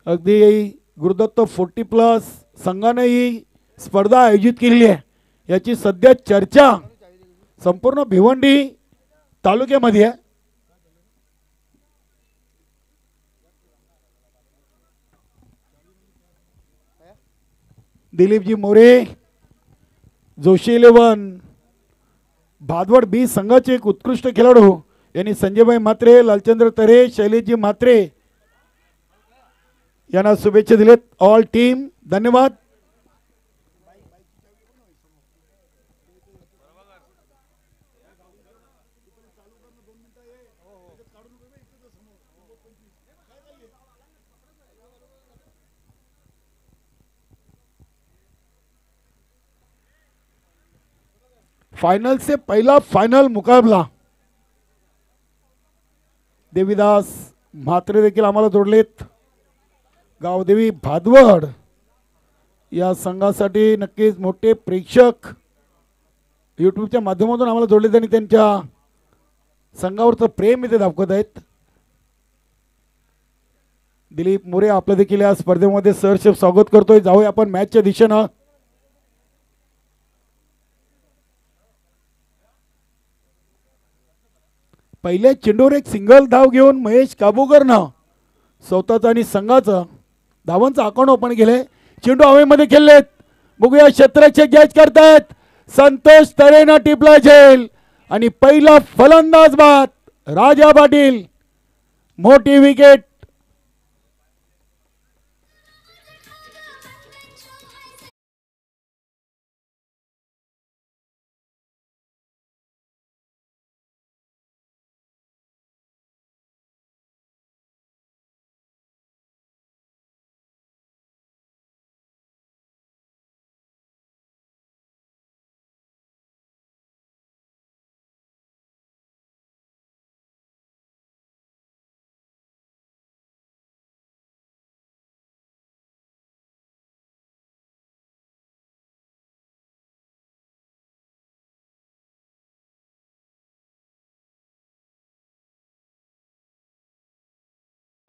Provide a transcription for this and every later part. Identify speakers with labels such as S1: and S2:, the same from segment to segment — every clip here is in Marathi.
S1: अगदी गुरुदत्त 40+ संघाने ही स्पर्धा आयोजित केली आहे. याची सध्या चर्चा संपूर्ण भिवंडी तालुक्यामध्ये आहे. दिलीपजी मोरे जोशी 11 भादवड बी संघाचे एक उत्कृष्ट खेळाडू यांनी संजयभाई म्हात्रे, लालचंद्र तरे, शैलेशजी म्हात्रे यांना शुभेच्छा दिलेत. ऑल टीम धन्यवाद. फाइनल से पहला फाइनल मुकाबला देवीदास म्हात्रे देखील आम्हाला जोडलेत. गावदेवी भादवड या संघासाठी नक्कीच मोठे प्रेक्षक यूट्यूबच्या माध्यमातून आम्हाला जोडलेत आणि त्यांच्या संघावरचं प्रेम इथे दाखवत आहेत. दिलीप मोरे आपलं देखील या स्पर्धेमध्ये सहर्ष स्वागत करतोय. जाऊया आपण मॅचच्या दिशेनं. पहिले चेंडूवर एक सिंगल धाव घेऊन महेश काबूकरनं स्वतःचा आणि संघाचं धावांचं अकाउंट ओपन केले. चेंडू हवेमध्ये खेळलेत. बघूया क्षेत्ररक्षक कॅच करतायत. संतोष तरेनं टिपला झेल आणि पहिला फलंदाज बाद राजा पाटील. मोठी विकेट.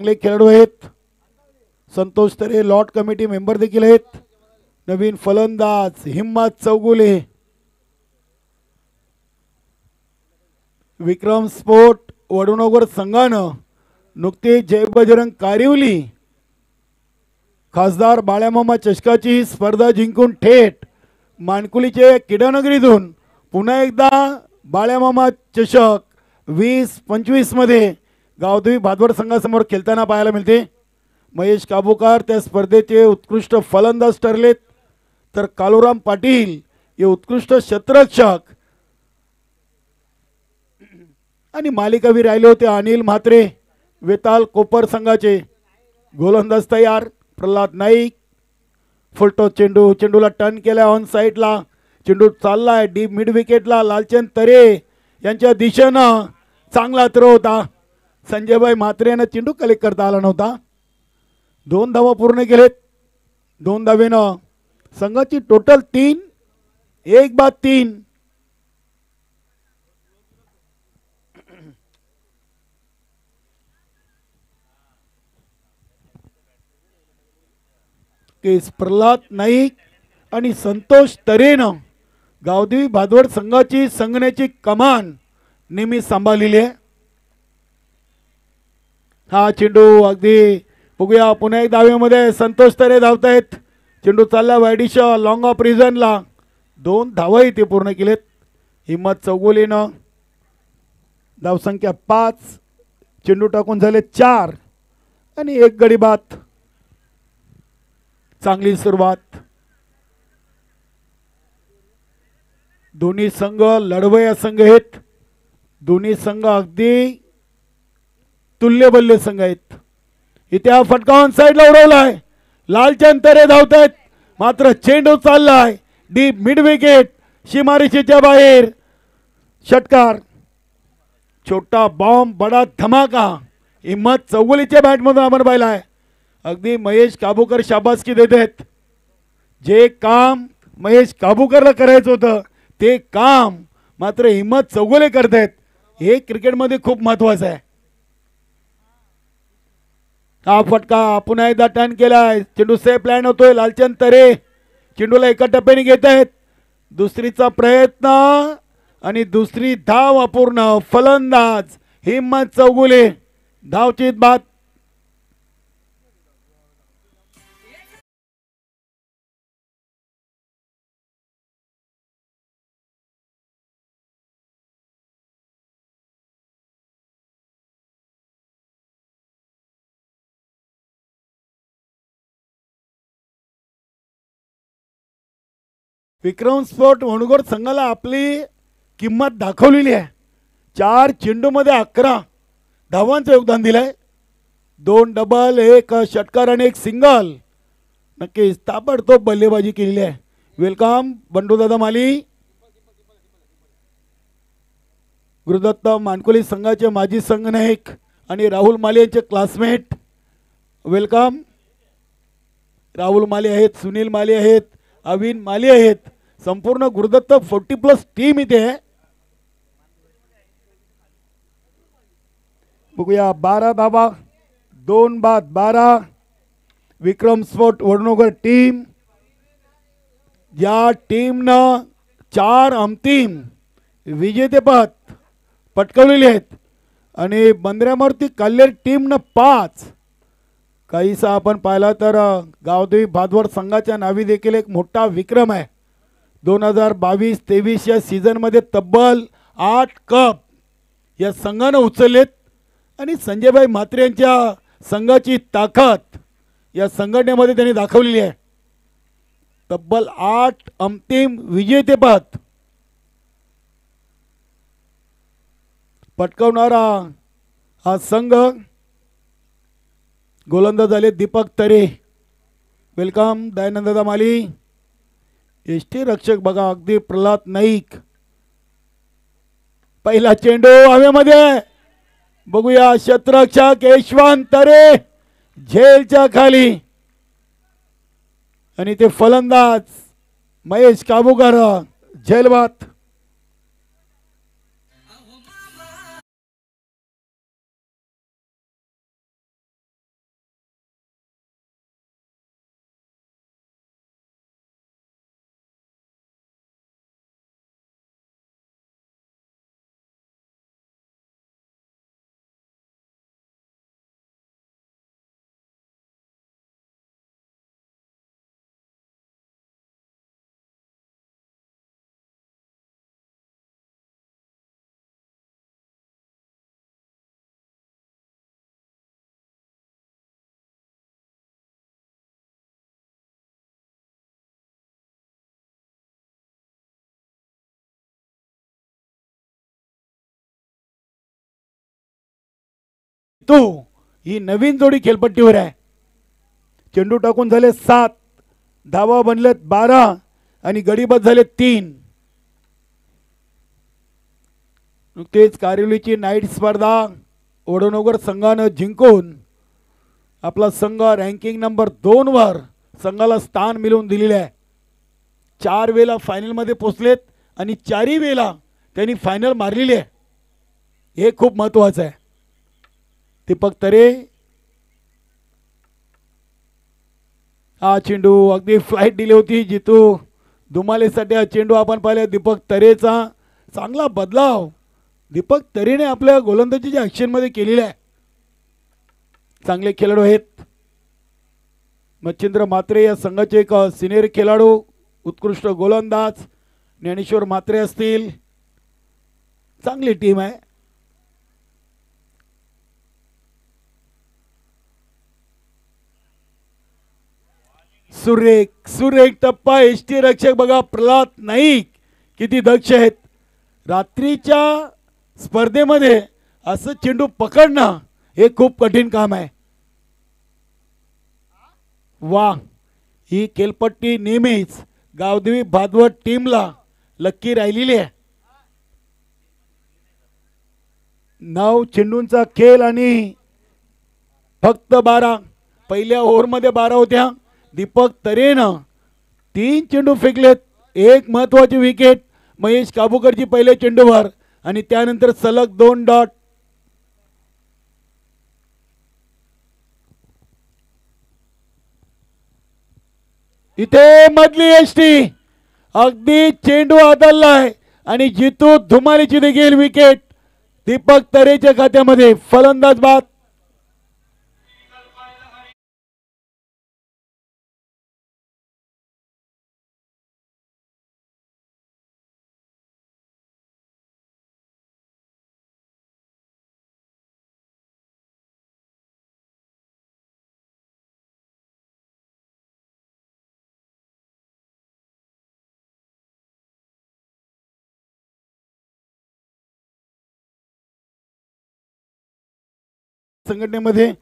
S1: चांगले खेळाडू आहेत. संतोष तरे लॉट कमिटी मेंबर देखील आहेत. नवीन फलंदाज हिम्मत चौगुले. विक्रम स्पोर्ट वडूनगर संघानं नुकतेच जय बजरंग कारिवली खासदार बाळ्यामामा चषकाची स्पर्धा जिंकून थेट मानकुलीचे किडानगरीतून पुन्हा एकदा बाळ्यामामा चषक 20-25 मध्ये गावदेवी भादवड संघासमोर खेळताना पाहायला मिळते. महेश काबूकर त्या स्पर्धेचे उत्कृष्ट फलंदाज ठरलेत, तर कालूराम पाटील हे उत्कृष्ट क्षेत्ररक्षक आणि मालिकावीर राहिले होते. अनिल म्हात्रे वेताल कोपर संघाचे गोलंदाज तयार. प्रल्हाद नाईक फुलटो चेंडू, चेंडूला टर्न केला ऑन साईडला. चेंडू चाललाय डीप मिड विकेटला. लालचंद तरे यांच्या दिशेनं चांगला थ्रो होता. संजयभाई म्हात्रे यांना चेंडू कलेक्ट करता आला नव्हता. 2 धावा पूर्ण केलेत. 2 धावेनं संघाची टोटल 3. 1 बाद 3. केस प्रल्हाद नाईक आणि संतोष तरेनं गावदेवी भादवड संघाची संघनेची कमान नेहमी सांभाळलेली आहे. हा चेंडू अगदी बघूया पुन्हा एक धावेमध्ये संतोष तरे धावतायत. चेंडू चालला वाईडिश लॉंग ऑफ रिझनला. 2 धावाही ते पूर्ण केलेत. हिम्मत चौगुलेनं धावसंख्या 5. चेंडू टाकून झाले 4 आणि 1 गडी बाद. चांगली सुरुवात. दोन्ही संघ लढवया संघ आहेत. दोन्ही संघ अगदी तुल्यबल्य संघ आहेत. इथे हा फटका ऑन साइडला उडवलाय. लालचंद तरे धावतायत, मात्र चेंडू चाललाय डीप मिड विकेट सीमारेषेच्या बाहेर. षटकार. छोटा बॉम्ब बडा धमाका हिम्मत चौगुलीच्या बॅटमधून आपण पाहिलाय. अगदी महेश काबूकर शाबासकी देत आहेत. जे काम महेश काबूकरला करायचं होतं ते काम मात्र हिम्मत चौगुले करतायत. हे क्रिकेटमध्ये खूप महत्वाचं आहे. हा फटका पुन्हा एकदा टर्न केलाय. चेंडू सेफ लँड होतोय. लालचंद तरे चेंडूला एका टप्प्याने घेत आहेत. दुसरीचा प्रयत्न आणि दुसरी धाव अपूर्ण. फलंदाज हिम्मत चौगुले धावचीत बाद. विक्रम स्पोर्ट वणूगड संघाला आपली किंमत दाखवलेली आहे. 4 चेंडूमध्ये 11 धावांचं योगदान दिलंय. 2 डबल, 1 षटकार आणि 1 सिंगल. नक्कीच ताबडतोब बल्लेबाजी केलेली आहे. वेलकम बंडू दादा माली. गुरुदत्त मानकोली संघाचे माजी संघनायक आणि राहुल माली यांचे क्लासमेट. वेलकम. राहुल माली आहेत, सुनील माली आहेत, अविन माली आहेत. संपूर्ण गुरुदत्त 40+ टीम इथे आहे. बघूया 12 धावा, 2 बाद 12. विक्रम स्पोर्ट वडनगर टीम, या टीमनं 4 अंतिम विजेतेपद पटकावलेले आहेत आणि बंदऱ्यावरती कल्लेर टीमनं 5. काहीसा आपण पाहिला तर गावदेवी भादवड संघाच्या नावी देखील एक मोठा विक्रम आहे. 2022-23 या सीझनमध्ये तब्बल 8 कप या संघानं उचललेत आणि संजयभाई म्हात्रे यांच्या संघाची ताकद या संघटनेमध्ये त्यांनी दाखवलेली आहे. तब्बल 8 अंतिम विजेतेपद पटकावणारा हा संघ. गोलंदाज झाले दीपक तरे. वेलकम दयानंद माली. एष्टी रक्षक बघा अगदी प्रल्हाद नाईक. पहिला चेंडू हवेमध्ये. बघूया क्षेत्ररक्षक यशवंत तरे झेलच्या खाली आणि ते फलंदाज महेश काबूकर झेलबाद. तू ही नवीन जोडी खेळपट्टीवर आहे. चेंडू टाकून झाले 7, धावा बनलेत 12 आणि गडीबाद झाले 3. नुकतेच कारिवलीची नाईट स्पर्धा वडनगर संघानं जिंकून आपला संघ रँकिंग नंबर 2 वर संघाला स्थान मिळवून दिलेले आहे. 4 वेळा फायनलमध्ये पोहोचलेत आणि 4ही वेळा त्यांनी फायनल मारलेली आहे. हे खूप महत्त्वाचं आहे. दीपक तरे हा चेंडू अगदी फ्लाइट दिली होती जितू धुमालेसाठी. हा चेंडू आपण पाहिला दीपक तरेचा चांगला बदलाव दीपक तरेने आपल्या गोलंदाजीच्या ॲक्शनमध्ये केलेला आहे. चांगले खेळाडू आहेत. मच्छिंद्र म्हात्रे या संघाचे एक सिनियर खेळाडू, उत्कृष्ट गोलंदाज ज्ञानेश्वर म्हात्रे असतील. चांगली टीम आहे. सुरेख टप्पा. एष्टी रक्षक बघा प्रल्हाद नाईक किती दक्ष आहेत. रात्रीच्या स्पर्धेमध्ये असं चेंडू पकडणं हे खूप कठीण काम आहे. वा, ही खेळपट्टी नेहमीच गावदेवी भादवड टीमला लक्की राहिलेली आहे. 9 चेंडूंचा खेळ आणि फक्त 12. पहिल्या ओव्हरमध्ये 12 होत्या. दीपक तरेनं 3 चेंडू फेकलेत. एक महत्वाची विकेट महेश काबूकरची पहिल्या चेंडूवर आणि त्यानंतर सलग 2 डॉट. इथे मधली एसटी अगदी चेंडू आदळलाय आणि जितू धुमालीची देखील विकेट दीपक तरेच्या खात्यामध्ये. फलंदाज बाद. संघटनेमध्ये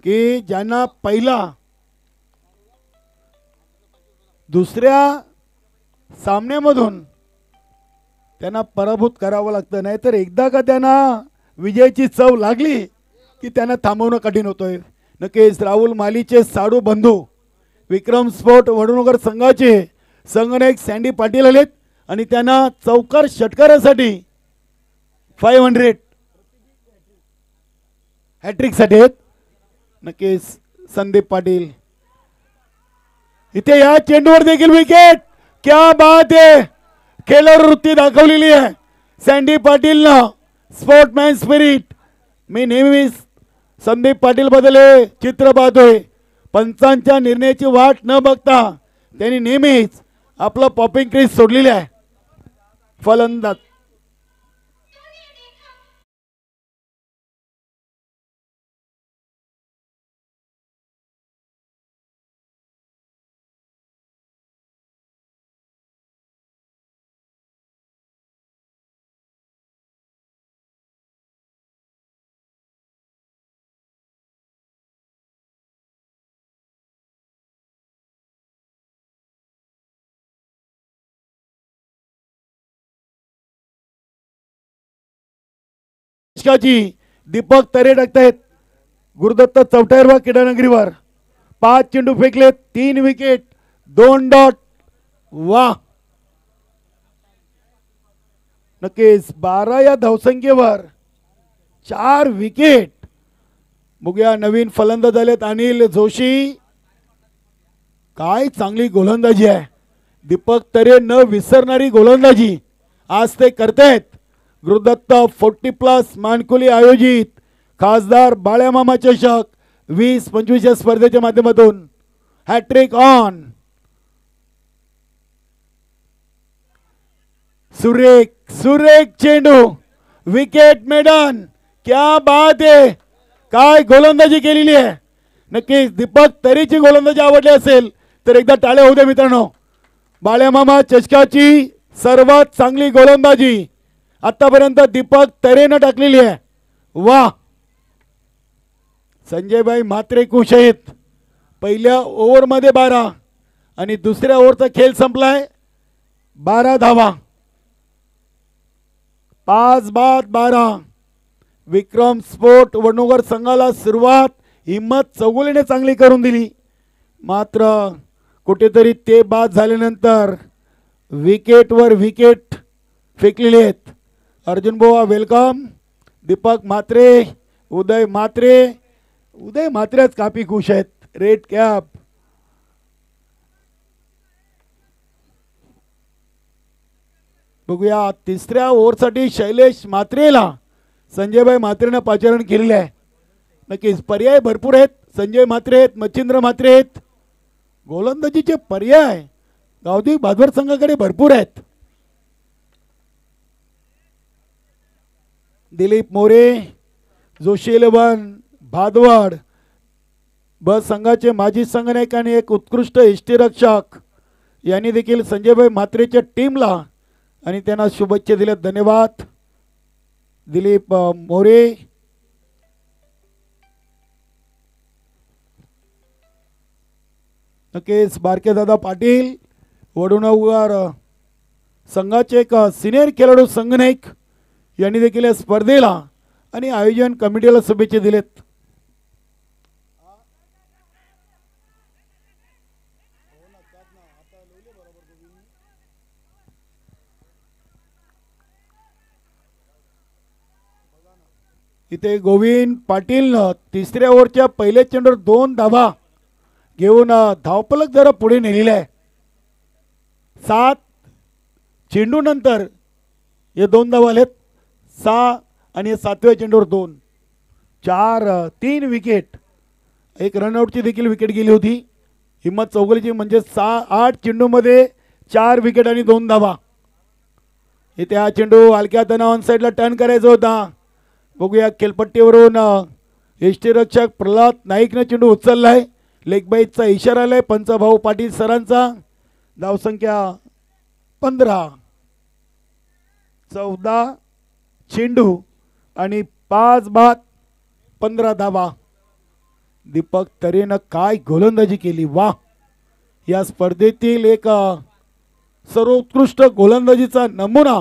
S1: की ज्यांना पहिला दुसऱ्या सामन्यामधून त्यांना पराभूत करावं लागतं, नाहीतर एकदा का त्यांना विजयाची चव लागली की त्यांना थांबवणं कठीण होतोय. नक्कीच राहुल मालीचे साडू बंधू विक्रम स्पोर्ट वडनगर संघाचे संघनायक सँडी पाटील आलेत आणि त्यांना चौकार षटकारासाठी 500 हॅट्रिक साठी आहेत. नक्कीच संदीप पाटील इथे या चेंडूवर देखील विकेट. क्या बात आहे. खेळाडू वृत्ती दाखवलेली आहे सँडी पाटीलनं. स्पोर्टमॅन स्पिरिट. मी नेहमीच संदीप पाटील बदले चित्र पाहतोय. पंचांच्या निर्णयाची वाट न बघता त्यांनी नेहमीच आपलं पॉपिंग क्रीज सोडलेली आहे. फलंदाज दीपक तरे टाकतायत गुरुदत्त चौटायरवा क्रीडानगरीवर. 5 चेंडू फेकले, 3 विकेट, 2 डॉट. वाह. नक्कीच 12 या धावसंख्येवर 4 विकेट. बघूया नवीन फलंदाज आलेत अनिल जोशी. काय चांगली गोलंदाजी आहे. दीपक तरे न विसरणारी गोलंदाजी आज ते करतायत. गुरुदत्त 40+ मानकुली आयोजित खासदार बाळ्यामामा चषक 20-25 या स्पर्धेच्या माध्यमातून हॅट्रिक ऑन. सुरेख सुरेख चेंडू. Wicket maiden. क्या बात आहे. काय गोलंदाजी केलेली आहे. नक्कीच दीपक तरेची गोलंदाजी आवडली असेल तर एकदा टाळ्या होऊ द्या मित्रांनो. बाळ्यामामा चषकाची सर्वात चांगली गोलंदाजी आतापर्यंत दीपक तरेने टाकलेली आहे. वाह. संजयभाई म्हात्रे खुश आहेत. पहिल्या ओव्हरमध्ये 12 आणि दुसऱ्या ओव्हरचा खेळ संपलाय. 12 धावा. 5 बाद 12. विक्रम स्पोर्ट वडनगर संघाला सुरुवात हिम्मत चौगुलेने चांगली करून दिली, मात्र कुठेतरी ते बाद झाल्यानंतर विकेटवर विकेट फेकलेले आहेत. अर्जुन बोवा वेलकम. दीपक म्हात्रे, उदय म्हात्रे. उदय म्हात्रेच काफी खुश आहेत. Red cap. बघूया तिसऱ्या ओव्हरसाठी शैलेश म्हात्रेला संजयभाई म्हात्रेने पाचारण केलेले आहे. नक्कीच पर्याय भरपूर आहेत. संजय म्हात्रे आहेत, मच्छिंद्र म्हात्रे आहेत. गोलंदाजीचे पर्याय गावदी बादवर संघाकडे भरपूर आहेत. दिलीप मोरे, जोशी 11, भादवाड ब संघाचे माजी संघनायक आणि एक उत्कृष्ट यष्टीरक्षक यांनी देखील संजयभाई म्हात्रेच्या टीमला आणि त्यांना शुभेच्छा दिल्या. धन्यवाद दिलीप मोरे. नक्कीच बारके दादा पाटील वडनगर संघाचे एक सिनियर खेळाडू संघनायक यांनी देखील या स्पर्धेला आणि आयोजन कमिटीला शुभेच्छा दिलेत. इथे गोविंद पाटील तिसऱ्या ओव्हरच्या पहिल्या चेंडूवर 2 धावा घेऊन धावपलक जरा पुढे नेलेला आहे. 7 चेंडू नंतर हे 2 धावा आलेत. 6 आणि 7व्या चेंडूवर 2. 3 विकेट. एक रनआउटची देखील विकेट गेली होती हिम्मत चौगुलेची. म्हणजे 8 चेंडूमध्ये 4 विकेट आणि 2 धावा. इथे हा चेंडू हलक्या हाताने ऑन साईडला टर्न करायचा होता. बघूया खेळपट्टीवरून यष्टीरक्षक प्रल्हाद नाईकने चेंडू उचललाय. लेग बाईटचा इशारा आलाय पंचभाऊ पाटील सरांचा. धावसंख्या 15. 14 चेंडू आणि 5 बाद 15 धावा. दीपक तरेनं काय गोलंदाजी केली. वा, या स्पर्धेतील एक सर्वोत्कृष्ट गोलंदाजीचा नमुना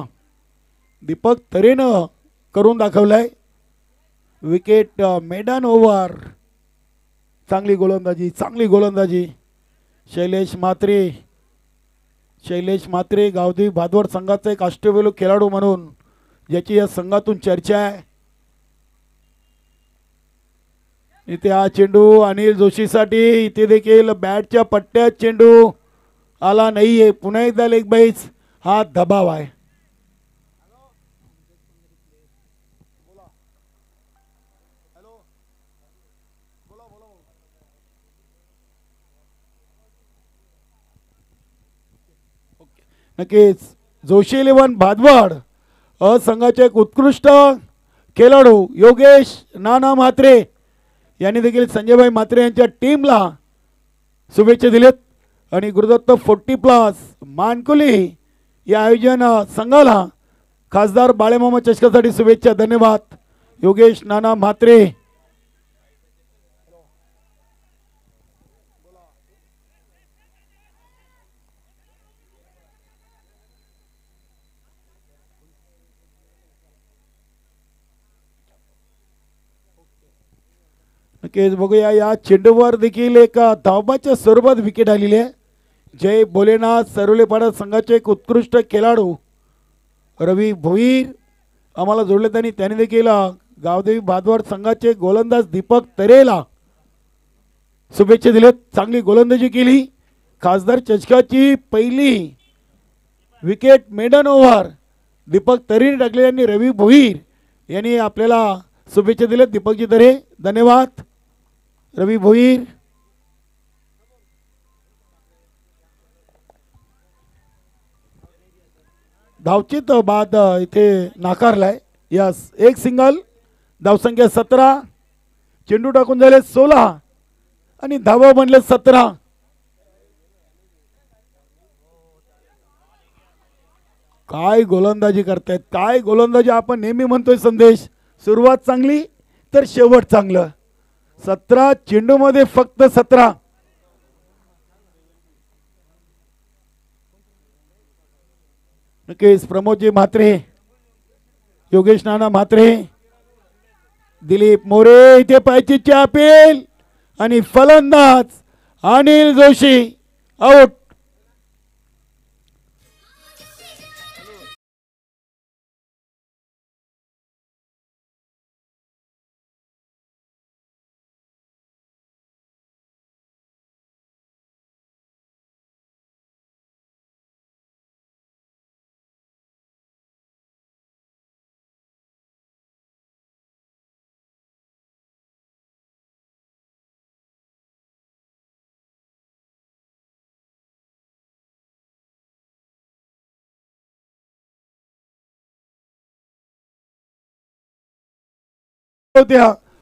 S1: दीपक तरेनं करून दाखवलाय. Wicket maiden over. चांगली गोलंदाजी. शैलेश म्हात्रे गावदेवी भादवड संघाचा एक अष्टपैलू खेळाडू म्हणून ज्याची या संघातून चर्चा आहे. इथे हा चेंडू अनिल जोशीसाठी. इथे देखील बॅटच्या पट्ट्यात चेंडू आला नाहीये. पुन्हा एकदा लेग बाईस. हा दबाव आहे. नक्कीच जोशी 11 भादवड संघाचे एक उत्कृष्ट खेळाडू योगेश नाना म्हात्रे यांनी देखील संजयभाई म्हात्रे यांच्या टीमला शुभेच्छा दिलेत. आणि गुरुदत्त 40+ मानकुली या आयोजन संघाला खासदार बाळेमामा चषकासाठी शुभेच्छा. धन्यवाद योगेश नाना म्हात्रे. नक्कीच बघूया या चेंडूवर देखील एक धावबाच्या स्वरूपात विकेट आलेली आहे. जय भोलेनाथ सरोलेपाडा संघाचे एक उत्कृष्ट खेळाडू रवी भोईर आम्हाला जोडले. त्यांनी देखील गावदेवी भादवड संघाचे गोलंदाज दीपक तरेला शुभेच्छा दिलेत. चांगली गोलंदाजी केली. खासदार चषकाची पहिली विकेट मेडन ओव्हर दीपक तरेने टाकले. यांनी रवी भोईर यांनी आपल्याला शुभेच्छा दिलेत. दीपकजी तरे धन्यवाद. रवी भोईर. धावचित बाद इथे नाकारलाय. यस, एक सिंगल. धावसंख्या 17. चेंडू टाकून झाले 16 आणि धावा बनले 17. काय गोलंदाजी करतायत. काय गोलंदाजी. आपण नेहमी म्हणतोय संदेश, सुरुवात चांगली तर शेवट चांगलं. 17 चेंडूमध्ये फक्त 17. नक्कीच प्रमोदजी म्हात्रे, योगेश नाना म्हात्रे, दिलीप मोरे इथे पायचीची अपील आणि फलंदाज अनिल जोशी आउट.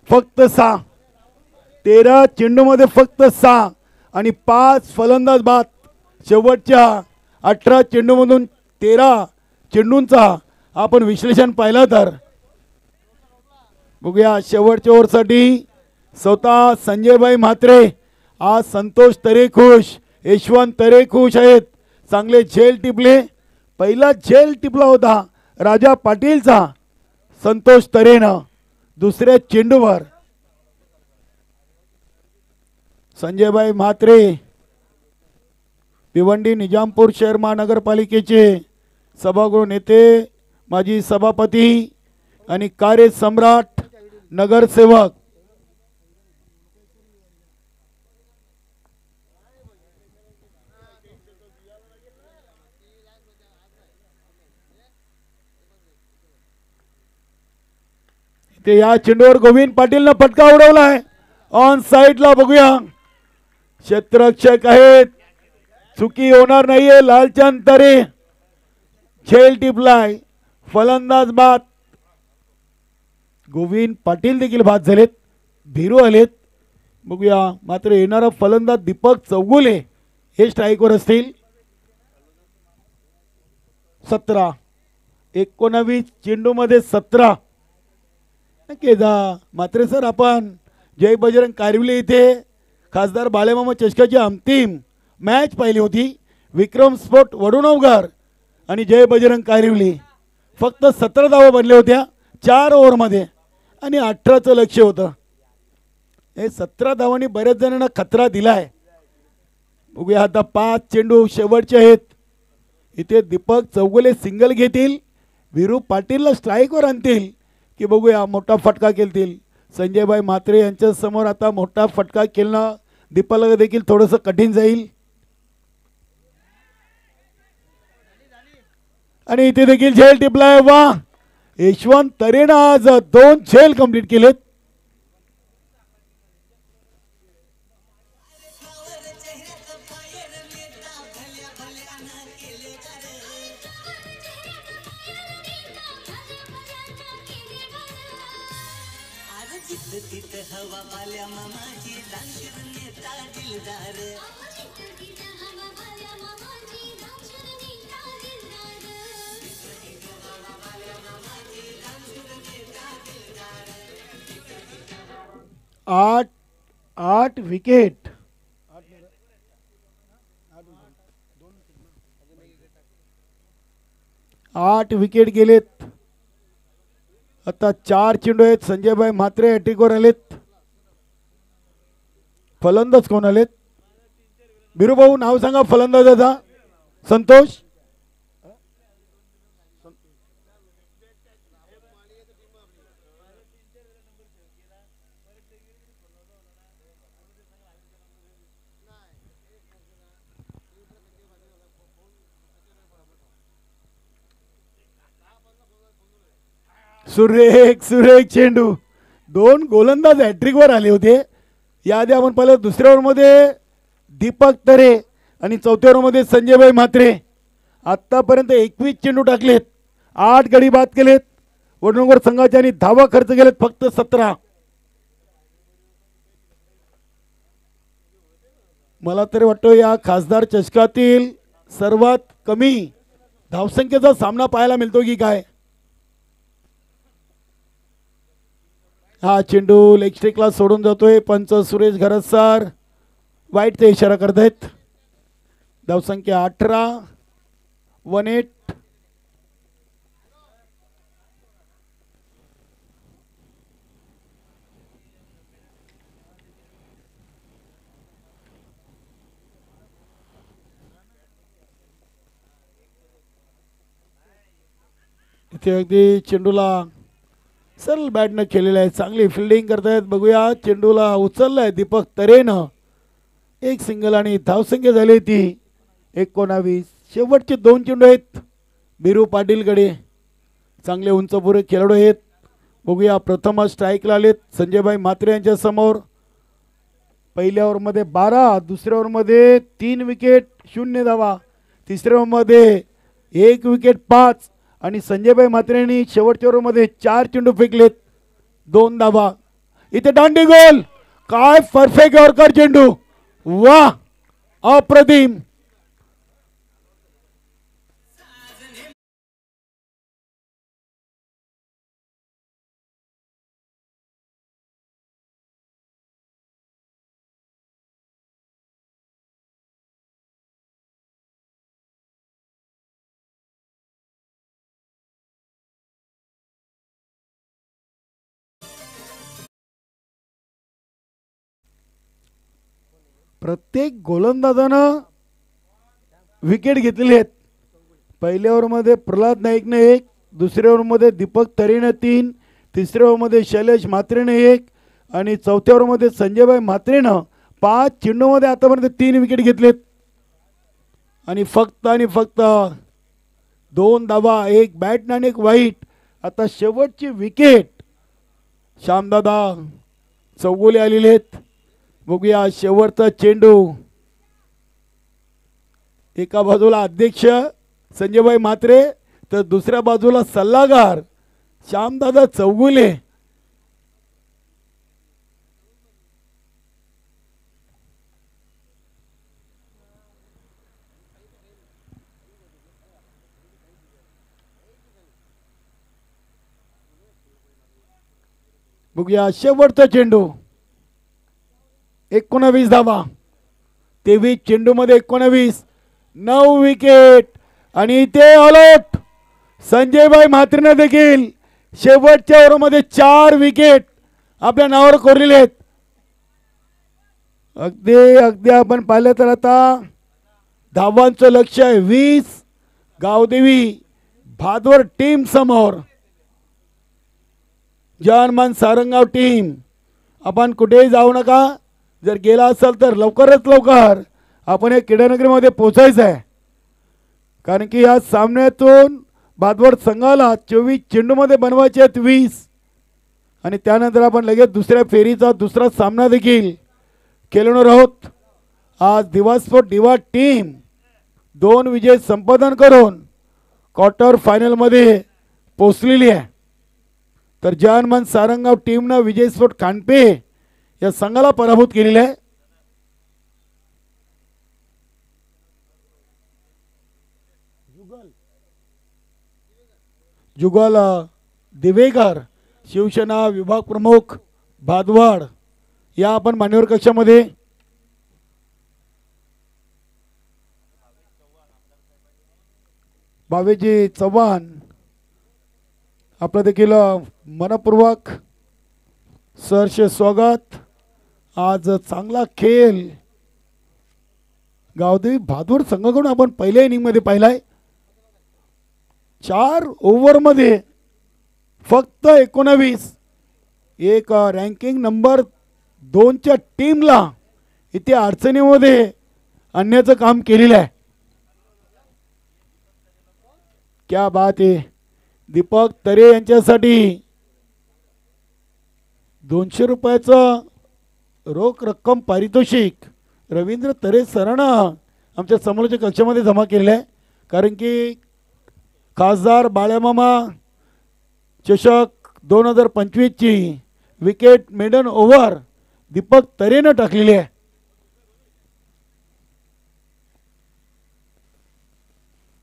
S1: फक्त 6. 13 चेंडूमध्ये फक्त 6 आणि 5 फलंदाज बाद. शेवटच्या 18 चेंडूमधून 13 चेंडूंचा आपण विश्लेषण पाहिलं तर बघूया. शेवटच्या ओव्हरसाठी स्वतः संजयभाई म्हात्रे, आज संतोष तरे खुश, यशवंत तरे खुश आहेत. चांगले झेल टिपले. पहिला झेल टिपला होता राजा पाटीलचा संतोष तरेनं. दुसऱ्या चेंडूवर संजयभाई म्हात्रे, भिवंडी निजामपूर शहर महानगरपालिकेचे सभागृह नेते, माजी सभापती आणि कार्यसम्राट नगरसेवक इथे या चेंडूवर गोविंद पाटीलनं फटका उडवलाय. ऑन साइडला बघूया, क्षेत्ररक्षक आहेत, चुकी होणार नाहीये. लालचंद तरे झेल टिपलाय, फलंदाज बाद. गोविंद पाटील देखील बाद झालेत, भिरू आलेत. बघूया मात्र येणारा फलंदाज दीपक चौगुले हे स्ट्राईकवर असतील. 17 19 चेंडूमध्ये 17 नक्की जा. मात्र सर आपण जय बजरंग कारिवली इथे खासदार बाळेमामा चषकाची अंतिम मॅच पाहिली होती. विक्रम स्पोर्ट वडुणवघर आणि जय बजरंग कारिवली फक्त 17 धावा बनल्या होत्या 4 ओव्हरमध्ये आणि 18चं लक्ष होतं. हे 17 धावांनी बऱ्याच जणांना खतरा दिलाय. बघूया आता 5 चेंडू शेवटचे आहेत. इथे दीपक चौगुले सिंगल घेतील, विरू पाटीलला स्ट्राईकवर आणतील की बघूया मोठा फटका खेळतील. संजयभाई म्हात्रे यांच्या समोर आता मोठा फटका खेळणं दीपाला देखील थोडंसं कठीण जाईल. आणि इथे देखील झेल टिपलाय. वा, यशवंत तरेनं आज 2 झेल कंप्लीट केलेत. आठ विकेट. आठ विकेट गेलेत. आता 4 चेंडू आहेत. संजयभाई म्हात्रे हॅट्रिकवर आलेत. फलंदाज कोण आलेत? बिरुभाऊ नाव सांगा फलंदाजाचा. संतोष. सुरेख सुरेख चेंडू. 2 गोलंदाज हॅट्रिकवर आले होते. याआधी आपण पाहिलं दुसऱ्या ओव्हरमध्ये दीपक तरे आणि चौथ्या ओव्हरमध्ये संजयभाई म्हात्रे. आतापर्यंत 21 चेंडू टाकलेत, 8 गडी बाद केलेत. वडनगर संघाच्या आणि धावा खर्च केलेत फक्त 17. मला तरी वाटतं या खासदार चषकातील सर्वात कमी धावसंख्येचा सामना पाहायला मिळतो की काय. हा चेंडू लेग स्ट्रिकला सोडून जातोय. पंच सुरेश घरसार वाईटचा इशारा करतायत. धावसंख्या 18. 18. इथे अगदी चेंडूला सरळ बॅटनं खेळलेलं आहे. चांगली फिल्डिंग करतायत. बघूया चेंडूला उचललाय दीपक तरेनं. 1 सिंगल आणि धावसंख्या झाली ती 19. शेवटचे 2 चेंडू आहेत बिरू पाटीलकडे. चांगले उंचपुरे खेळाडू आहेत. बघूया प्रथम स्ट्राईकला आलेत संजयभाई म्हात्रे यांच्या समोर. पहिल्या ओव्हरमध्ये 12, दुसऱ्या ओव्हरमध्ये 3 विकेट 0 धावा, तिसऱ्या ओव्हरमध्ये 1 विकेट 5 आणि संजयभाई म्हात्रेंनी शेवटच्या ओव्हरमध्ये 4 चेंडू फेकलेत 2 धावा. इथे दांडी गोल. काय परफेक्ट यॉर्कर चेंडू. वा, अप्रतिम. प्रत्येक गोलंदाजानं विकेट घेतलेली आहेत. पहिल्या ओव्हरमध्ये प्रल्हाद नाईकने 1, दुसऱ्या ओव्हरमध्ये दीपक तरेने 3, तिसऱ्या ओव्हरमध्ये शैलेश म्हात्रेने 1 आणि चौथ्या ओव्हरमध्ये संजयभाई म्हात्रेनं 5 चेंडूमध्ये आतापर्यंत 3 विकेट घेतलेत. आणि फक्त 2 धावा, 1 बॅट आणि 1 वाईट. आता शेवटची विकेट श्यामदादा चौगुले आलेले आहेत. बघूया शेवटचा चेंडू. एका बाजूला अध्यक्ष संजयभाई म्हात्रे तर दुसऱ्या बाजूला सल्लागार श्यामदादा चौगुले. बघूया शेवटचा चेंडू. 19 धावा. 23 चेंडू मध्ये 19. 9 विकेट आणि ते ऑल आउट. संजयभाई म्हात्रेने देखील शेवटच्या ओव्हरमध्ये 4 विकेट आपल्या नावावर कोरलेले आहेत. अगदी आपण पाहिलं तर आता धावांचं लक्ष आहे 20. गावदेवी भादवर टीम समोर. जानमान सारंगाव टीम आपण कुठेही जाऊ नका. जर गेला असेल तर लवकरात लवकर आपण या क्रीडानगरीमध्ये पोहोचायचं आहे. कारण की या सामन्यातून भादवड संघाला 24 चेंडूमध्ये बनवायचे आहेत 20. आणि त्यानंतर आपण लगेच दुसऱ्या फेरीचा दुसरा सामना देखील खेळणार आहोत. आज दिवास्फोट दिवा टीम 2 विजय संपादन करून क्वार्टर फायनलमध्ये पोहोचलेली आहे. तर जानमान सारंगाव टीमनं विजयस्फोट कानपे या संघाला पराभूत केलेले आहे. जुगल दिवेकर शिवसेना विभाग प्रमुख भादवाड या आपण मान्यवर कक्षामध्ये. भावेजी चव्हाण आपलं देखील मनपूर्वक सहर्ष स्वागत. आज चांगला खेळ गावदेवी भादवड संघाकडून आपण पहिल्या इनिंगमध्ये पाहिलाय. 4 ओव्हरमध्ये फक्त 19. एक रँकिंग नंबर 2च्या टीमला इथे अडचणीमध्ये आणण्याचं काम केलेलं आहे. क्या बात आहे. दीपक तरे यांच्यासाठी 200 रुपयाचं रोख रक्कम पारितोषिक रवींद्र तरे सरांना आमच्या समोरच्या कक्षामध्ये जमा केलेलं आहे. कारण की खासदार बाळ्यामामा चषक 2025 ची विकेट मेडन ओव्हर दीपक तरेनं टाकलेली आहे.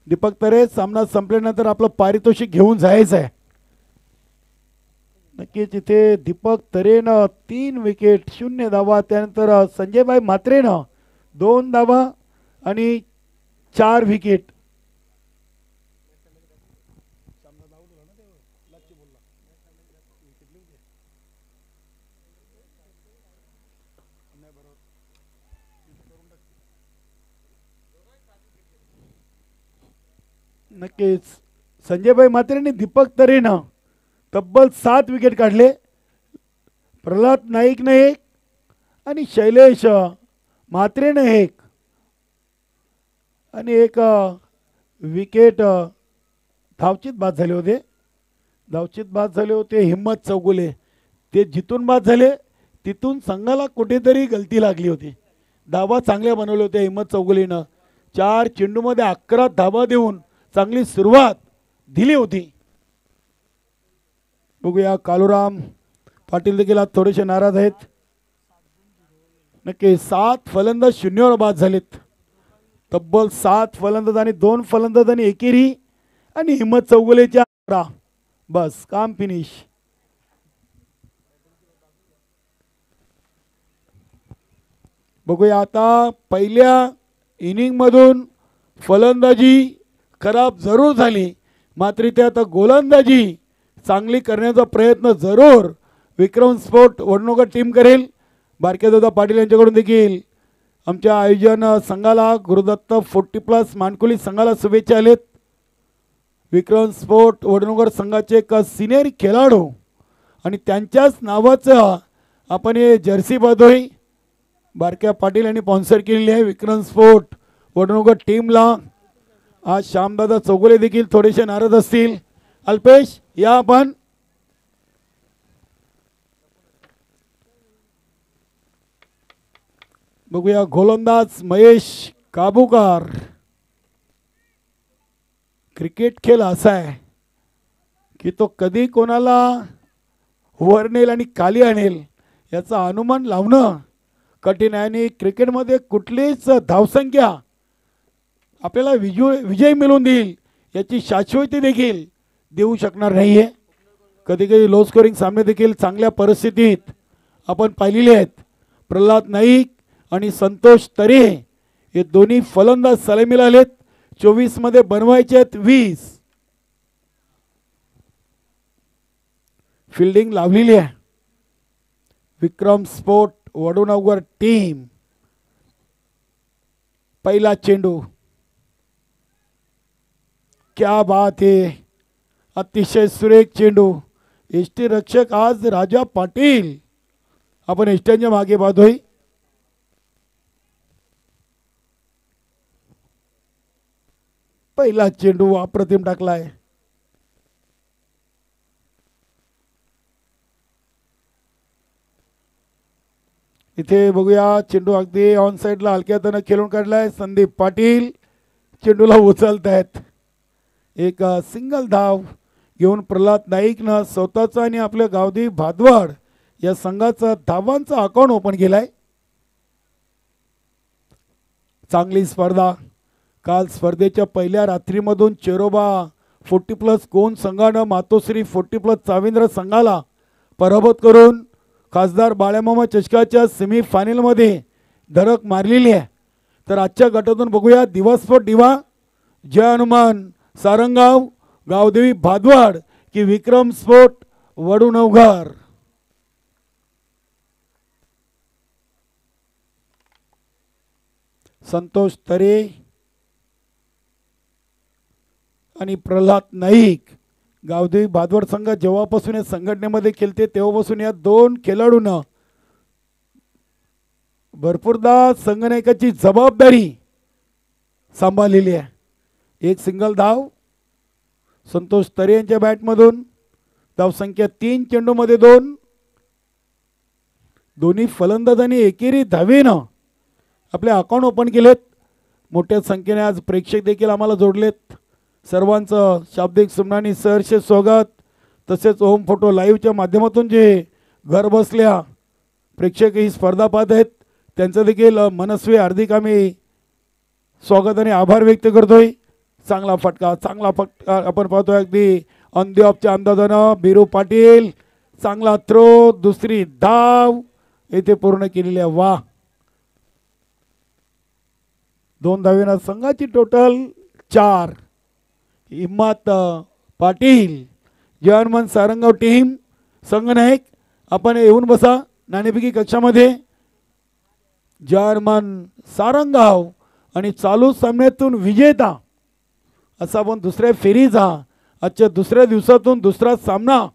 S1: दीपक तरे सामना संपल्यानंतर आपलं पारितोषिक घेऊन जायचं आहे. नक्कीच इथे दीपक तरेनं 3 विकेट 0 धावा. त्यानंतर संजयभाई म्हात्रेनं 2 धावा आणि 4 विकेट. नक्कीच संजयभाई म्हात्रेने दीपक तरेनं तब्बल 7 विकेट काढले. प्रल्हाद नाईकने 1 आणि शैलेश म्हात्रेने 1 आणि 1 विकेट धावचित बाद झाले होते. हिम्मत चौगुले ते जिथून बाद झाले तिथून संघाला कुठेतरी गलती लागली होती. धावा चांगल्या बनवल्या होत्या हिम्मत चौगुलेनं. 4 चेंडूमध्ये 11 धावा देऊन चांगली सुरुवात दिली होती. बघूया कालूराम पाटील देखील आज थोडेसे नाराज आहेत. नक्की 7 फलंदाज 0वर बाद झालेत. तब्बल 7 फलंदाज आणि 2 फलंदाजांनी एकेरी आणि हिम्मत चौगुलेच्या बस काम फिनिश. बघूया आता पहिल्या इनिंग मधून फलंदाजी खराब जरूर झाली मात्र इथे आता गोलंदाजी चांगली करण्याचा प्रयत्न जरूर विक्रम स्पोर्ट वडनगर टीम करेल. बारकेदादा पाटील यांच्याकडून देखील आमच्या आयोजन संघाला गुरुदत्त 40+ मानकुली संघाला शुभेच्छा आलेत. विक्रम स्पोर्ट वडनगर संघाचे एक सिनियर खेळाडू आणि त्यांच्याच नावाचं आपण हे जर्सी बदोई बारक्या पाटील यांनी स्पॉन्सर केलेली आहे विक्रम स्पोर्ट वडनगर टीमला. आज श्यामदादा चौगुले देखील थोडेसे नाराज असतील. अल्पेश या आपण बघूया गोलंदाज महेश काबूकर. क्रिकेट खेळ असा आहे की तो कधी कोणाला वर नेल आणि खाली आणेल याचा अनुमान लावणं कठीण आहे. आणि क्रिकेटमध्ये कुठलीच धावसंख्या आपल्याला विजय मिळवून देईल याची शाश्वती देखील देऊ शकणार नाही आहे. कधी कधी लो स्कोरिंग सामने देखील चांगल्या परिस्थितीत आपण पाहिलेले आहेत. प्रल्हाद नाईक आणि संतोष तरे हे दोन्ही फलंदाज सलामीला आलेत. 24 मध्ये बनवायचे आहेत 20. फिल्डिंग लावलेली आहे. विक्रम स्पोर्ट वडूनगर टीम. पहिला चेंडू. क्या बात है, अतिशय सुरेख चेंडू. एसटी रक्षक आज राजा पाटील आपण एसटीच्या मागे पाहतोय. पहिला चेंडू अप्रतिम टाकलाय. इथे बघूया चेंडू अगदी ऑन साइडला हलक्यातनं खेळून काढलाय. संदीप पाटील चेंडूला उचलतायत. एक सिंगल धाव घेऊन प्रल्हाद नाईकनं स्वतःचा आणि आपल्या गावदेवी भादवड या संघाचा धावांचा अकाउंट ओपन केलाय. चांगली स्पर्धा. काल स्पर्धेच्या पहिल्या रात्रीमधून चेरोबा 40+ कोण संघानं मातोश्री 40+ चाविंद्र संघाला पराभूत करून खासदार बाळामामा चषकाच्या सेमीफायनलमध्ये धडक मारलेली आहे. तर आजच्या गटातून बघूया दिवसभर दिवा जय हनुमान सारंगाव गावदेवी भादवाड की विक्रम स्पोर्ट वडूनगर. संतोष तरे आणि प्रल्हाद नाईक. गावदेवी भादवड संघ जेव्हापासून या संघटनेमध्ये खेळते तेव्हापासून या दोन खेळाडूंना भरपूरदा संघनायकाची जबाबदारी सांभाळलेली आहे. एक सिंगल धाव संतोष तरे यांच्या बॅटमधून. धावसंख्या 3 चेंडूमध्ये 2. दोन्ही फलंदाजांनी एकेरी धावेनं आपले अकाउंट ओपन केलेत. मोठ्या संख्येने आज प्रेक्षक देखील आम्हाला जोडलेत. सर्वांचं शाब्दिक सुमनानी सहर्ष स्वागत. तसेच होम फोटो लाईव्हच्या माध्यमातून जे घर बसल्या प्रेक्षक ही स्पर्धा पाहत आहेत त्यांचं देखील मनस्वी हार्दिक आम्ही स्वागत आणि आभार व्यक्त करतोय. चांगला फटका आपण पाहतोय अगदी ऑन दी ऑफच्या अंदाजानं बिरू पाटील. चांगला थ्रो. दुसरी धाव येथे पूर्ण केलेली आहे. वा. 2 धावेनं संघाची टोटल 4. हिम्मत पाटील जय हनुमान सारंगाव टीम संघनायक आपण येऊन बसा नाणेफेकी कक्षामध्ये. जय हनुमान सारंगाव आणि चालू सामन्यातून विजेता असा आपण दुसऱ्या फेरीचा आजच्या दुसऱ्या दिवसातून दुसरा सामना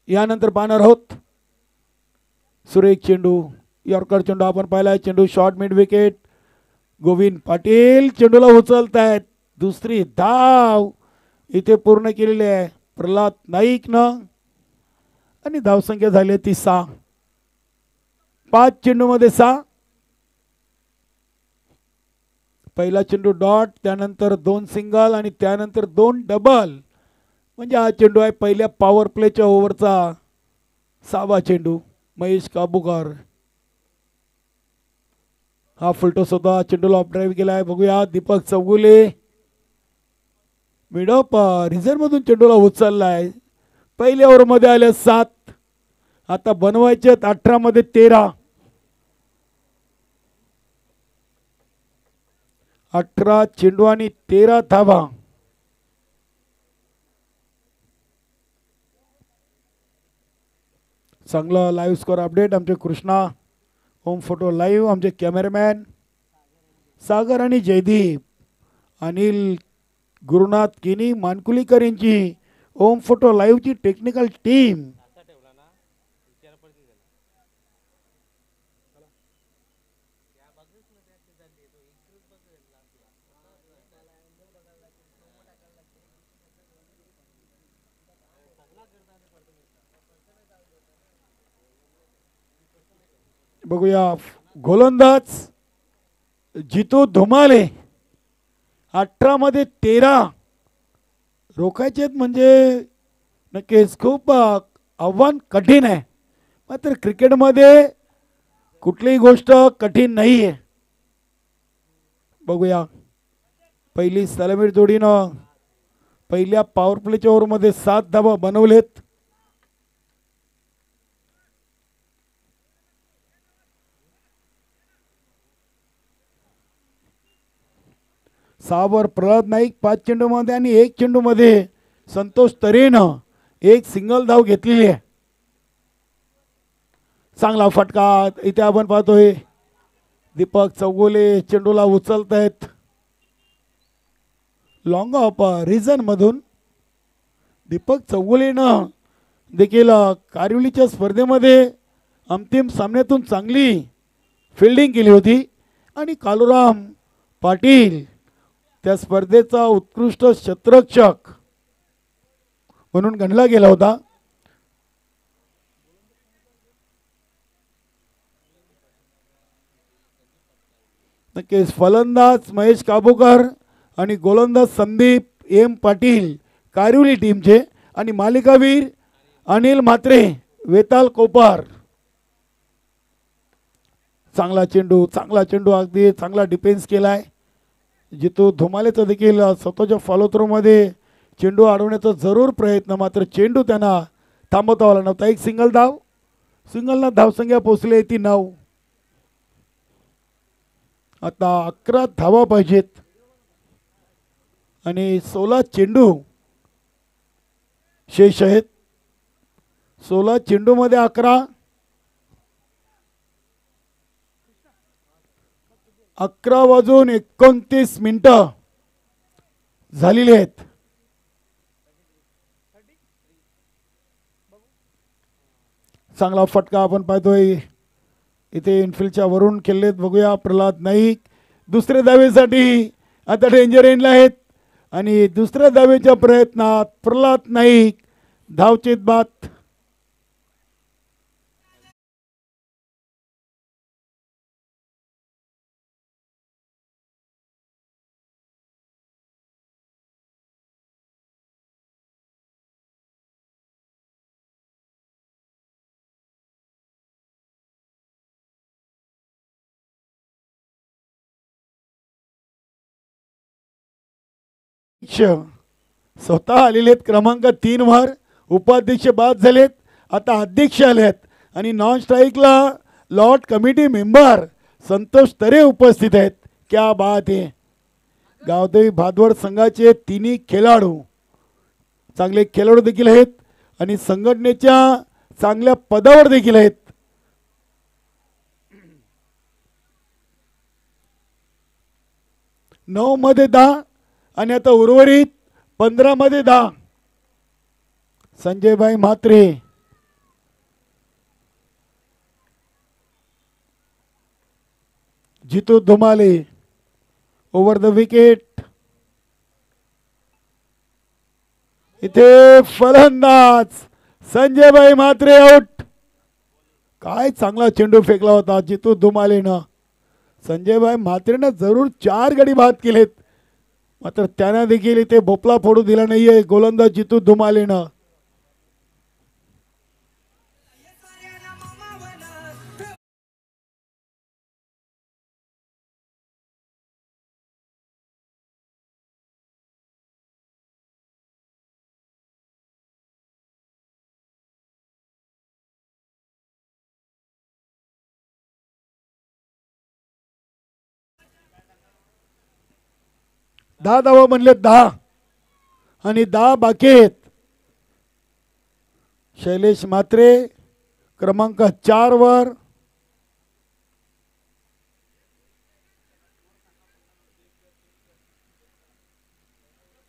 S1: यानंतर पाहणार आहोत. सुरेख चेंडू यॉर्कर चेंडू आपण पाहिला. चेंडू short mid wicket. Govind Patil चेंडूला उचलतायत. दुसरी धाव इथे पूर्ण केलेली आहे प्रल्हाद नाईकनं आणि धावसंख्या झाली ती 6. 5 चेंडूमध्ये 6. पहिला चेंडू डॉट, त्यानंतर 2 सिंगल आणि त्यानंतर 2 डबल. म्हणजे हा चेंडू आहे पहिल्या पॉवर प्लेच्या ओव्हरचा 6वा चेंडू. महेश काबूकर हा फुलटॉस होता. चेंडूला ऑफ ड्राईव्ह केला आहे. बघूया दीपक चौगुले मिडअप रिझर्व मधून चेंडूला उचललाय. पहिल्या ओव्हरमध्ये आल्या 7. आता बनवायचे 18 मध्ये 13. 18 चेंडू आणि 13 धावा. चांगला लाईव्ह स्कोर अपडेट आमचे कृष्णा होम फोटो लाईव्ह आमचे कॅमेरामॅन सागर आणि जयदीप. अनिल गुरुनाथ किनी मानकुलीकर यांची होम फोटो लाईव्हची टेक्निकल टीम. बघूया गोलंदाज जितू धुमाले 18 मध्ये 13 रोखायचे म्हणजे नक्कीच खूप आव्हान कठीण आहे. मात्र क्रिकेटमध्ये कुठलीही गोष्ट कठीण नाही आहे. बघूया पहिली सलामीर जोडीनं पहिल्या पॉवर प्लेच्या ओव्हरमध्ये 7 धावा बनवलेत. सहावर प्रल्हाद नाईक 5 चेंडूमध्ये आणि 1 चेंडूमध्ये संतोष तरेनं एक सिंगल धाव घेतलेली आहे. चांगला फटका इथे आपण पाहतोय. दीपक चौगुले चेंडूला उचलत आहेत. लॉंग ऑफ रिझन मधून दीपक चौगुलेनं देखील कारिवलीच्या स्पर्धेमध्ये अंतिम सामन्यातून चांगली फिल्डिंग केली होती आणि कालुराम पाटील त्या स्पर्धेचा उत्कृष्ट क्षेत्ररक्षक म्हणून गणला गेला होता. नक्कीच फलंदाज महेश काबूकर आणि गोलंदाज संदीप एम पाटील कारिवली टीमचे आणि मालिकावीर अनिल म्हात्रे वेताल कोपार. चांगला चेंडू अगदी चांगला डिफेन्स केलाय. जितू धुमालेचा देखील स्वतःच्या फॉलो थ्रो मध्ये चेंडू अडवण्याचा जरूर प्रयत्न, मात्र चेंडू त्यांना थांबवता आला नव्हता. एक सिंगलना धावसंख्या पोहोचली ती 9. आता 11 धावा पाहिजेत आणि 16 चेंडू शेष आहेत. 16 चेंडूमध्ये 11:29 झालेली आहेत. चांगला फटका आपण पाहतोय इथे इनफिल्डच्या वरून खेळलेत. बघूया प्रल्हाद नाईक दुसऱ्या धावेसाठी आता डेंजर एंडला आहेत आणि दुसऱ्या धावेच्या प्रयत्नात प्रल्हाद नाईक धावचेत बाद. स्वतः आलेले आहेत क्रमांक 3 वर. उपाध्यक्ष बाद झालेत, आता अध्यक्ष आलेत आणि नॉन स्ट्राईकला lot committee member Santosh Tare उपस्थित आहेत. क्या बात आहे. गावदेवी भादवड संघाचे तिन्ही खेळाडू चांगले खेळाडू देखील आहेत आणि संघटनेच्या चांगल्या पदावर देखील आहेत. नऊ मध्ये 10 आणि आता उर्वरित 15 मध्ये 10. संजयभाई म्हात्रे जितू धुमाले ओव्हर द विकेट. इथे फलंदाज संजयभाई म्हात्रे आउट. काय चांगला चेंडू फेकला होता जितू धुमालेनं. संजयभाई म्हात्रेनं जरूर 4 गडी बाद केलेत, मात्र त्यांना देखील इथे भोपळा फोडू दिला नाहीये गोलंदाज जितू धुमालेनं. दहा धावा म्हणले 10 आणि 10 बाकी आहेत. शैलेश म्हात्रे क्रमांक 4 वर.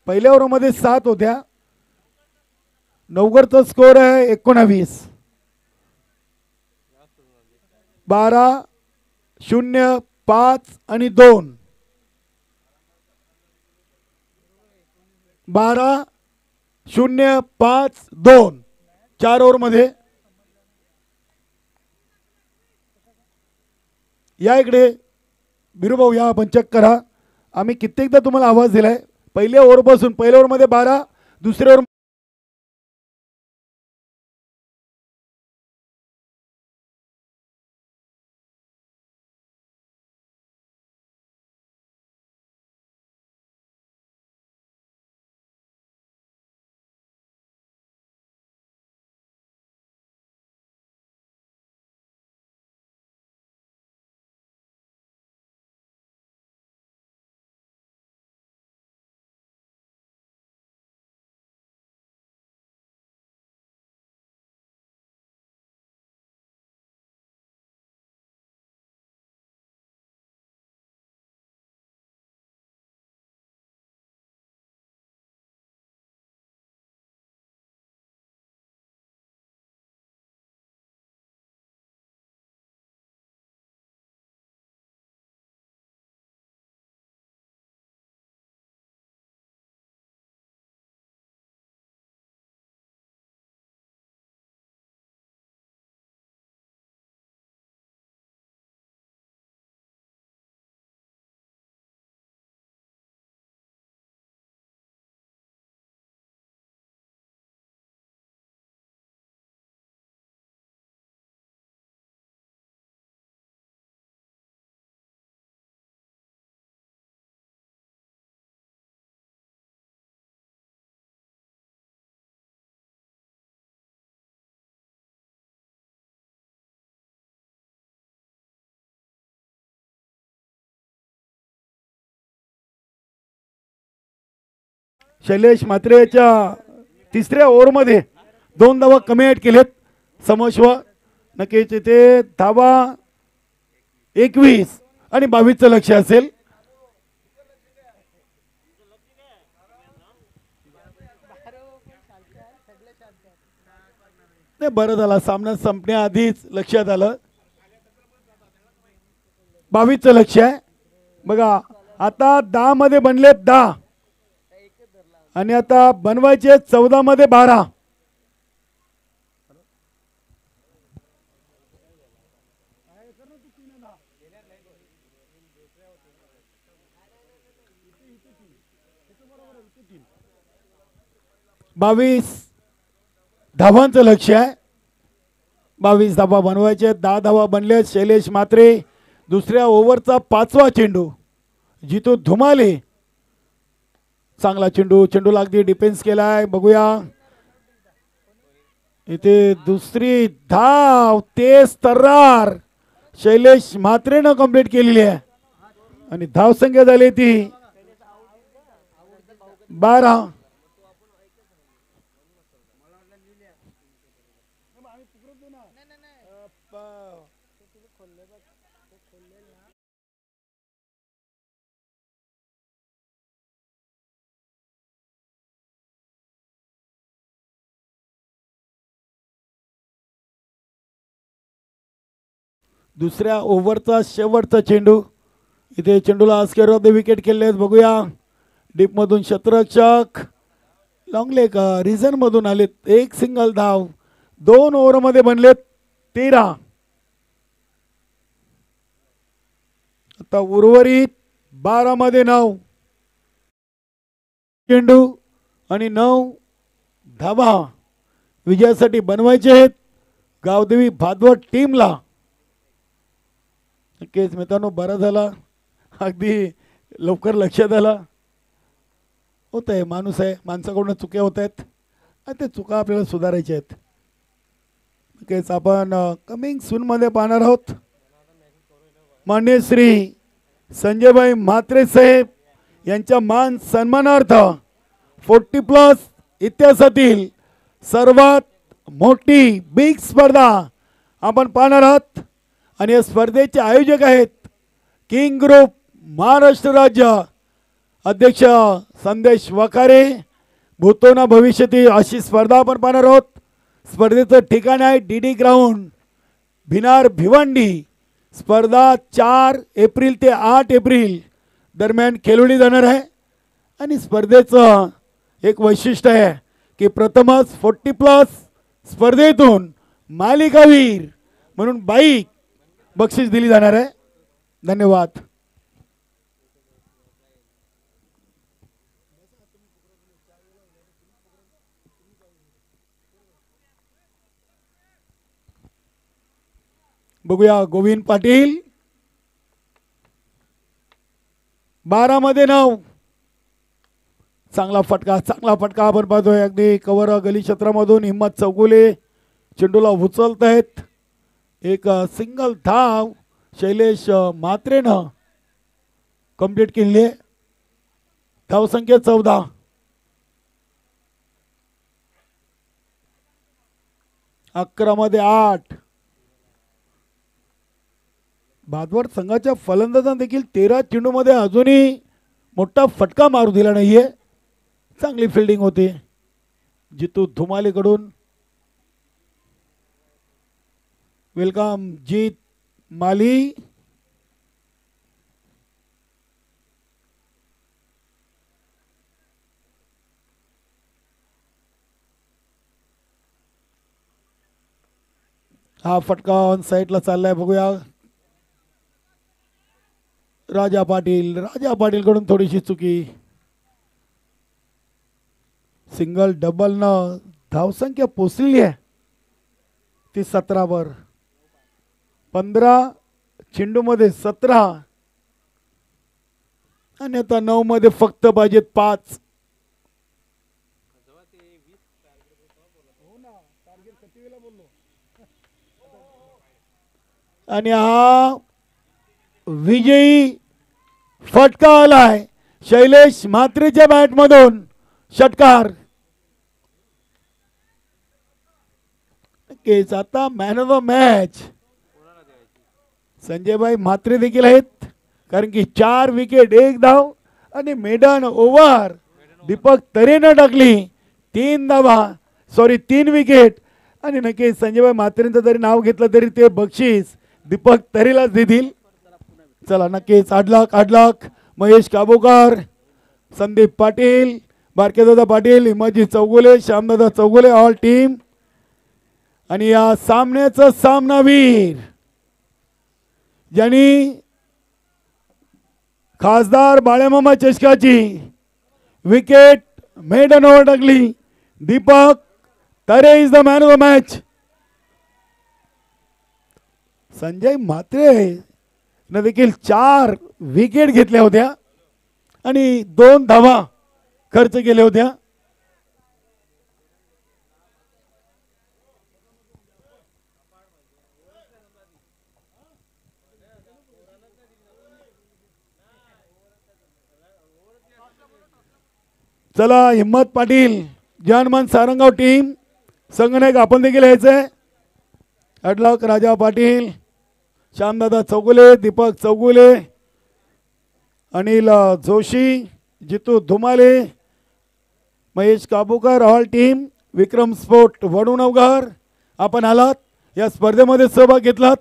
S1: पहिल्या ओव्हरमध्ये 7 होत्या. नवगडचा स्कोर आहे 19. 12-0-5 आणि 2. 12-0-5-2 4 ओव्हरमध्ये. या इकडे बिरुभाऊ या आपण चेक करा. आम्ही कित्येकदा तुम्हाला आवाज दिलाय. पहिल्या ओव्हरपासून पहिल्या ओव्हरमध्ये 12, दुसऱ्या ओव्हर शैलेश म्हात्रेच्या तिसऱ्या ओव्हरमध्ये 2 धावा कमी ॲड केलेत. समोश्व नक्कीच इथे धावा 21 आणि 22चं लक्ष असेल. नाही बरं झालं सामना संपण्याआधीच लक्षात आलं. 22चं लक्ष आहे बघा. आता 10 मध्ये बनलेत 10 आणि आता बनवायचे 14 मध्ये 12. बावीस धावांचं लक्ष आहे. 22 धावा बनवायचे. 10 धावा बनले. शैलेश म्हात्रे दुसऱ्या ओव्हरचा 5वा चेंडू. जितू धुमाले चांगला चेंडू. चेंडूला अगदी डिफेन्स केलाय. बघूया इथे दुसरी धाव तेज तर्रार शैलेश म्हात्रेनं कंप्लीट केलेली आहे आणि धाव संख्या झाली ती 12. दुसऱ्या ओव्हरचा शेवटचा चेंडू. इथे चेंडूला आस्केर विकेट केले आहेत. बघूया डीप मधून शतरक्षक लॉंग लेग रिझन मधून आलेत. एक सिंगल धाव. 2 ओव्हरमध्ये बनलेत 13. आता उर्वरित 12 मध्ये 9 चेंडू आणि 9 धावा विजयासाठी बनवायचे आहेत गावदेवी भादवड टीमला. नक्कीच मित्रांनो बरं झाला अगदी लवकर लक्षात आला. होत आहे माणूस आहे. माणसाकडून चुक्या होत आहेत आणि ते चुका आपल्याला सुधारायच्या आहेत. नक्कीच आपण कमिंग सून मध्ये पाहणार आहोत. मान्य श्री संजयभाई म्हात्रे साहेब यांच्या मान सन्मानार्थ 40+ इतिहासातील सर्वात मोठी बिग स्पर्धा आपण पाहणार आहोत. आणि या स्पर्धेचे आयोजक आहेत किंग ग्रुप महाराष्ट्र राज्य. अध्यक्ष संदेश वखारे. भूतोना भविष्यातील अशी स्पर्धा आपण पाहणार आहोत. स्पर्धेचं ठिकाण आहे डीडी ग्राउंड भिनार भिवंडी. स्पर्धा 4 एप्रिल ते 8 एप्रिल दरम्यान खेळवली जाणार आहे. आणि स्पर्धेचं एक वैशिष्ट्य आहे की प्रथमच 40+ स्पर्धेतून मालिकावीर म्हणून बाईक बक्षीस दिली जाणार आहे. धन्यवाद. बघूया गोविंद पाटील 12 मध्ये 9. चांगला फटका आपण पाहतोय. अगदी कव्हर गली क्षेत्रामधून हिम्मत चौगुले चेंडूला उचलत आहेत. एक सिंगल धाव शैलेश म्हात्रेनं कंप्लीट केली. धावसंख्या 14. अकरा मध्ये 8. भादवड संघाच्या फलंदाजांनी देखील 13 चेंडूमध्ये अजूनही मोठा फटका मारू दिला नाहीये. चांगली फिल्डिंग होती जितू धुमालेकडून. वेलकम जीत माली. हा फटका ऑन साइडला चाललाय. बघूया राजा पाटील कडून थोडीशी चुकी. सिंगल डबल न धावसंख्या पोचली आहे ती 17 वर. 15 चेंडू मध्ये 17 आणि आता 9 मध्ये फक्त पाहिजेत 5. आणि हा विजयी फटका आलाय शैलेश म्हात्रेच्या बॅट मधून. षटकार. केस आता man of the match Sanjaybhai Mhatre देखील आहेत, कारण की 4 विकेट 1 धाव आणि मेडन ओव्हर दीपक तरेनं टाकली. 3 धावा 3 विकेट. आणि नक्कीच संजयभाई म्हात्रेंचं जरी नाव घेतलं तरी ते बक्षीस दीपक तरेलाच देतील. चला नक्कीच 8 लाख महेश काबोकर, संदीप पाटील, बारकेदादा पाटील, इमाजी चौगुले, श्यामदादा चौगुले, ऑल टीम. आणि या सामन्याचा सामनावीर ज्यांनी खासदार बाळेमामा चषकाची विकेट मेडन ओव्हर टाकली, Deepak Tare is the man of the match. Sanjay Mhatre ने देखील 4 विकेट घेतल्या होत्या आणि 2 धावा खर्च केल्या होत्या. चला हिम्मत पाटील, जानमान सारंगाव टीम, संगणक आपण देखील यायचंय. अडलक राजा पाटील, श्यामदादा चौगुले, दीपक चौगुले, अनिल जोशी, जितू धुमाले, महेश काबूकर, ऑल टीम, विक्रम स्पोर्ट वडूनवघर आपण आलात, या स्पर्धेमध्ये सहभाग घेतलात.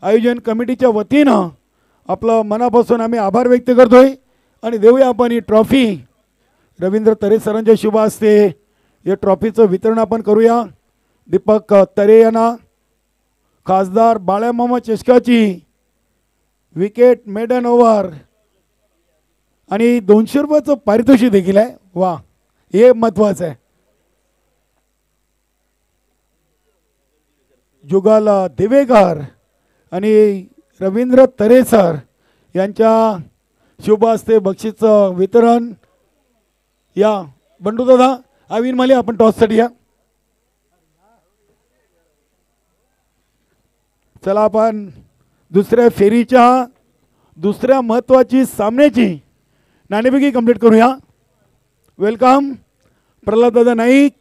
S1: आयोजन कमिटीच्या वतीनं आपलं मनापासून आम्ही आभार व्यक्त करतोय आणि देऊया आपण ही ट्रॉफी रवींद्र तरे सरांच्या शुभ हस्ते. या ट्रॉफीचं वितरण आपण करूया. दीपक तरे यांना खासदार बाळामामा चषकाची विकेट मेडन ओव्हर आणि 200 रुपयाचं पारितोषिक देखील आहे. वा, हे महत्वाचं आहे. जुगाल दिवेकर आणि रवींद्र तरे सर यांच्या शुभ हस्ते बक्षीसचं वितरण. या बंडू दादा, आविन माले आपण टॉससाठी या. चला आपण दुसऱ्या फेरीच्या दुसऱ्या महत्वाची सामन्याची नाणेफेकी कंप्लीट करूया. वेलकम प्रल्हाद दादा नाईक,